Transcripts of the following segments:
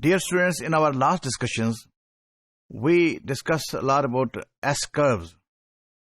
Dear students, in our last discussions, we discussed a lot about S curves.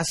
S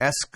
S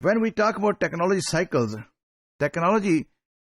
When we talk about technology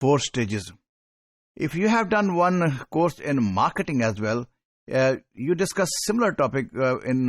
4 stages. If you have done one course in marketing as well, you discuss similar topic in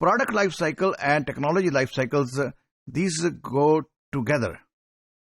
Product life cycle and technology life cycles, these go together.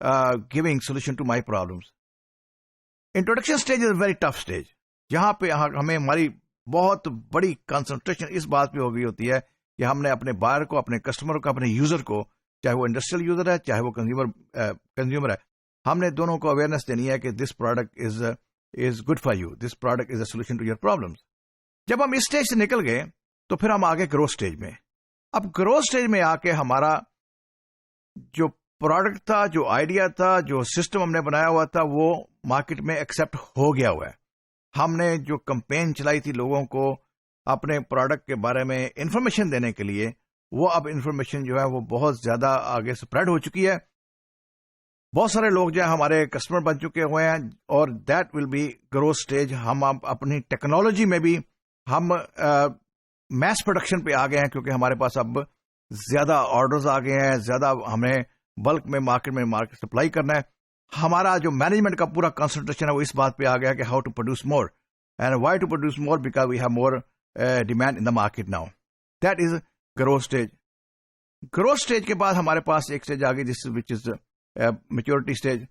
giving solution to my problems. Introduction stage is a very tough stage. یہاں پہ ہمیں ہماری بہت بڑی concentration اس بات پہ ہو گئی ہوتی ہے کہ ہم نے اپنے بائر کو, اپنے کسٹمر کو, اپنے یوزر کو, چاہے وہ انڈسٹریل یوزر ہے چاہے وہ کنزیومر ہے, ہم نے دونوں کو اویئرنیس دینی ہے کہ this product is good for you, this product is a solution to your problems. جب ہم اس اسٹیج سے نکل گئے تو پھر ہم آگے گروتھ اسٹیج میں. اب گروتھ اسٹیج میں آ کے ہمارا جو پروڈکٹ تھا, جو آئیڈیا تھا, جو سسٹم ہم نے بنایا ہوا تھا, وہ مارکیٹ میں ایکسپٹ ہو گیا ہوا ہے. ہم نے جو کمپین چلائی تھی لوگوں کو اپنے پروڈکٹ کے بارے میں انفارمیشن دینے کے لیے, وہ اب انفارمیشن جو ہے وہ بہت زیادہ آگے اسپریڈ ہو چکی ہے. بہت سارے لوگ جو ہے ہمارے کسٹمر بن چکے ہوئے ہیں, اور that will be growth stage. ہم اپنی ٹیکنالوجی میں بھی ہم میس پروڈکشن پہ آ گئے ہیں, کیونکہ ہمارے پاس اب زیادہ آرڈرز آ گئے ہیں, زیادہ ہمیں بلک میں مارکیٹ سپلائی کرنا ہے. ہمارا جو مینجمنٹ کا پورا کنسنٹریشن ہے وہ اس بات پہ آ گیا کہ how to produce more, and why to produce more, because we have more demand in the market now. That is growth stage. Growth stage کے بعد ہمارے پاس ایک اسٹیج آ گئی جس وچ از میچورٹی اسٹیج.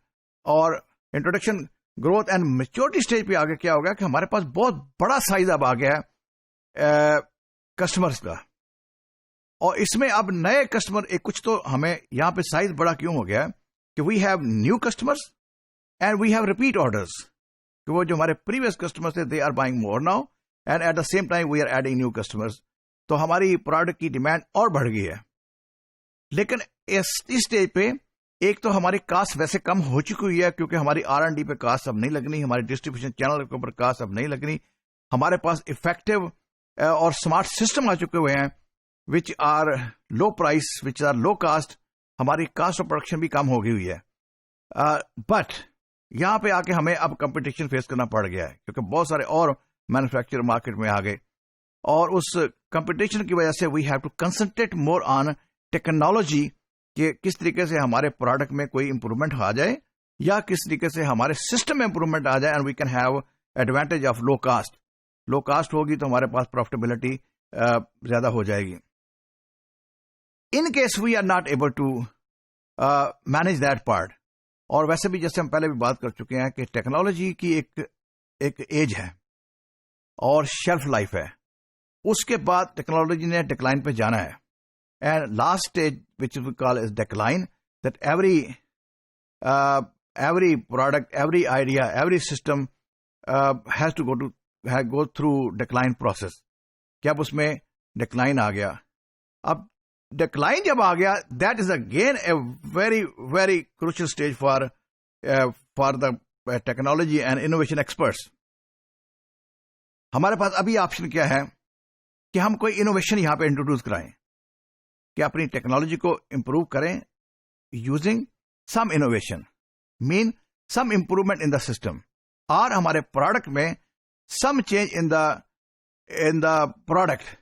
اور introduction, growth and maturity stage پہ آگے کیا ہوگا کہ ہمارے پاس بہت بڑا سائز اب آ گیا ہے کسٹمرز کا, اور اس میں اب نئے کسٹمر کچھ تو ہمیں یہاں پہ سائز بڑا کیوں ہو گیا کہ we have new customers and we have repeat orders, کہ وہ جو ہمارے پریویس کسٹمر تھے they are buying more now, and at the same time we are adding new customers. تو ہماری پروڈکٹ کی ڈیمانڈ اور بڑھ گئی ہے. لیکن اس اسٹیج پہ ایک تو ہماری کاسٹ ویسے کم ہو چکی ہوئی ہے, کیونکہ ہماری R&D پہ کاسٹ اب نہیں لگنی, ہماری ڈسٹریبیوشن چینل کے اوپر کاسٹ اب نہیں لگنی. ہمارے پاس افیکٹو اور اسمارٹ سسٹم آ چکے ہوئے ہیں which are low price, which are low cost. ہماری کاسٹ آف پروڈکشن بھی کم ہو گئی ہوئی ہے. بٹ یہاں پہ آ کے ہمیں اب کمپٹیشن فیس کرنا پڑ گیا ہے, کیونکہ بہت سارے اور مینوفیکچر مارکیٹ میں آ گئے, اور اس کمپٹیشن کی وجہ سے we have to concentrate more on technology, کہ کس طریقے سے ہمارے پروڈکٹ میں کوئی امپروومنٹ آ جائے, یا کس طریقے سے ہمارے سسٹم میں امپروومنٹ آ جائے, and we can have advantage of low cost. Low cost ہوگی تو ہمارے پاس پروفیٹیبلٹی زیادہ ہو جائے گی. In case we are not able to manage that part. اور ویسے بھی جیسے ہم پہلے بھی بات کر چکے ہیں کہ ٹیکنالوجی کی ایک ایج ہے اور شیلف لائف ہے. اس کے بعد ٹیکنالوجی نے ڈکلائن پہ جانا ہے, and last stage which we call is decline, that every product, every idea, every system has to go through decline process. کہ اب اس میں ڈکلائن آ گیا. اب ڈکلائن جب آ گیا, that is again a very very crucial stage for the technology and innovation experts. ہمارے پاس ابھی option کیا ہے کہ ہم کوئی انوویشن یہاں پہ انٹروڈیوس کرائیں, کہ اپنی ٹیکنالوجی کو امپروو کریں using some innovation, mean some improvement in the system, اور ہمارے پروڈکٹ میں some change in the product,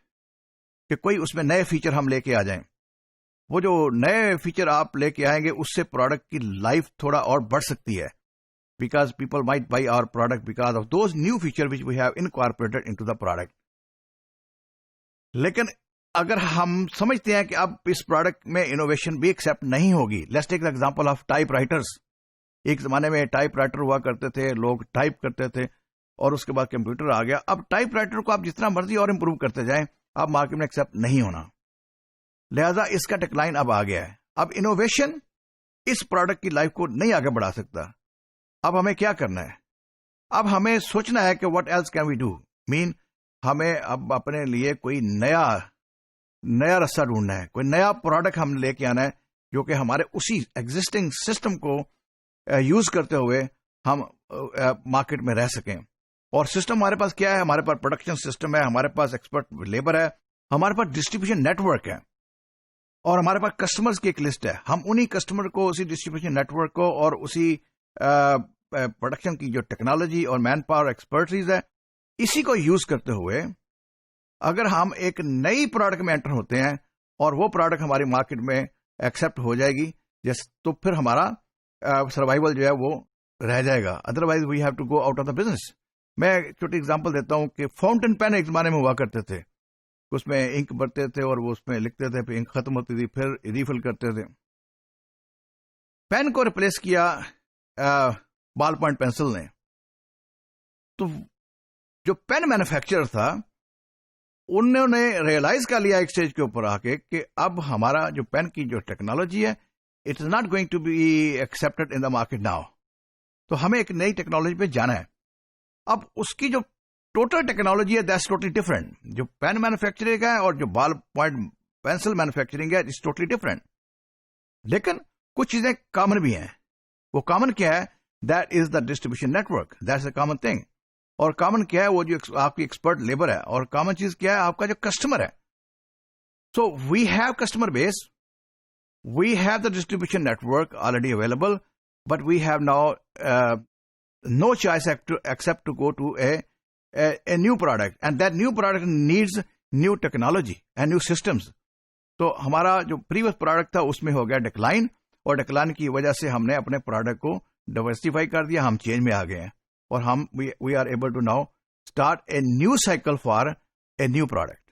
کہ کوئی اس میں نئے فیچر ہم لے کے آ جائیں. وہ جو نئے فیچر آپ لے کے آئیں گے اس سے پروڈکٹ کی لائف تھوڑا اور بڑھ سکتی ہے, because people might buy our product because of those new feature which we have incorporated into the product. لیکن اگر ہم سمجھتے ہیں کہ اب اس پروڈکٹ میں انوویشن بھی ایکسپٹ نہیں ہوگی, let's take the example of typewriters. ایک زمانے میں ٹائپ رائٹر ہوا کرتے تھے, لوگ ٹائپ کرتے تھے, اور اس کے بعد کمپیوٹر آ گیا. اب ٹائپ رائٹر کو آپ جتنا مرضی اور امپروو کرتے جائیں, اب مارکیٹ میں ایکسپٹ نہیں ہونا, لہذا اس کا ڈکلائن اب آ گیا ہے. اب انوویشن اس پروڈکٹ کی لائف کو نہیں آگے بڑھا سکتا. اب ہمیں کیا کرنا ہے؟ اب ہمیں سوچنا ہے کہ what else can we do, مین ہمیں اب اپنے لیے کوئی نیا رستہ ڈھونڈنا ہے, کوئی نیا پروڈکٹ ہم لے کے آنا ہے جو کہ ہمارے اسی ایگزسٹنگ سسٹم کو یوز کرتے ہوئے ہم مارکیٹ میں رہ سکیں. اور سسٹم ہمارے پاس کیا ہے؟ ہمارے پاس پروڈکشن سسٹم ہے, ہمارے پاس ایکسپرٹ لیبر ہے, ہمارے پاس ڈسٹریبیوشن نیٹ ورک ہے, اور ہمارے پاس کسٹمرز کی ایک لسٹ ہے. ہم انہی کسٹمر کو, اسی ڈسٹریبیوشن نیٹ ورک کو, اور اسی پروڈکشن کی جو ٹیکنالوجی اور مین پاور ایکسپرٹیز ہے, اسی کو یوز کرتے ہوئے اگر ہم ایک نئی پروڈکٹ میں انٹر ہوتے ہیں اور وہ پروڈکٹ ہماری مارکیٹ میں ایکسپٹ ہو جائے گی, تو پھر ہمارا سروائیول جو ہے وہ رہ جائے گا. Otherwise we have to go out of the business. میں چھوٹی اگزامپل دیتا ہوں کہ فاؤنٹن پین ایک زمانے میں ہوا کرتے تھے, اس میں انک بھرتے تھے اور وہ اس میں لکھتے تھے, پھر انک ختم ہوتی تھی, پھر ریفل کرتے تھے. پین کو ریپلیس کیا بال پوائنٹ پینسل نے. تو جو پین مینوفیکچرر تھا انہوں نے ریئلائز کر لیا ایک اسٹیج کے اوپر آ کے کہ اب ہمارا جو پین کی جو ٹیکنالوجی ہے it is not going to be accepted in the market now. تو ہمیں ایک نئی ٹیکنالوجی پہ جانا ہے. اب اس کی جو ٹوٹل ٹیکنالوجی ہے دیٹس ٹوٹلی ڈفرنٹ. جو پین مینوفیکچرنگ ہے اور جو بال پوائنٹ پینسل مینوفیکچرنگ ہے اٹس ٹوٹلی ڈفرنٹ. لیکن کچھ چیزیں کامن بھی ہیں. وہ کامن کیا ہے؟ That is the distribution network. That's a common thing. اور کامن کیا ہے؟ وہ جو آپ کی ایکسپرٹ لیبر ہے. اور کامن چیز کیا ہے؟ آپ کا جو کسٹمر ہے. So we have customer base, we have the distribution network already available, but we have now no choice except to go to a new product, and that new product needs new technology and new systems. تو ہمارا جو previous product تھا اس میں ہو گیا decline, اور decline کی وجہ سے ہم نے اپنے پروڈکٹ کو ڈائیورسفائی کر دیا. ہم چینج میں آ گئے ہیں اور ہم we are able to now start a new cycle for a new product.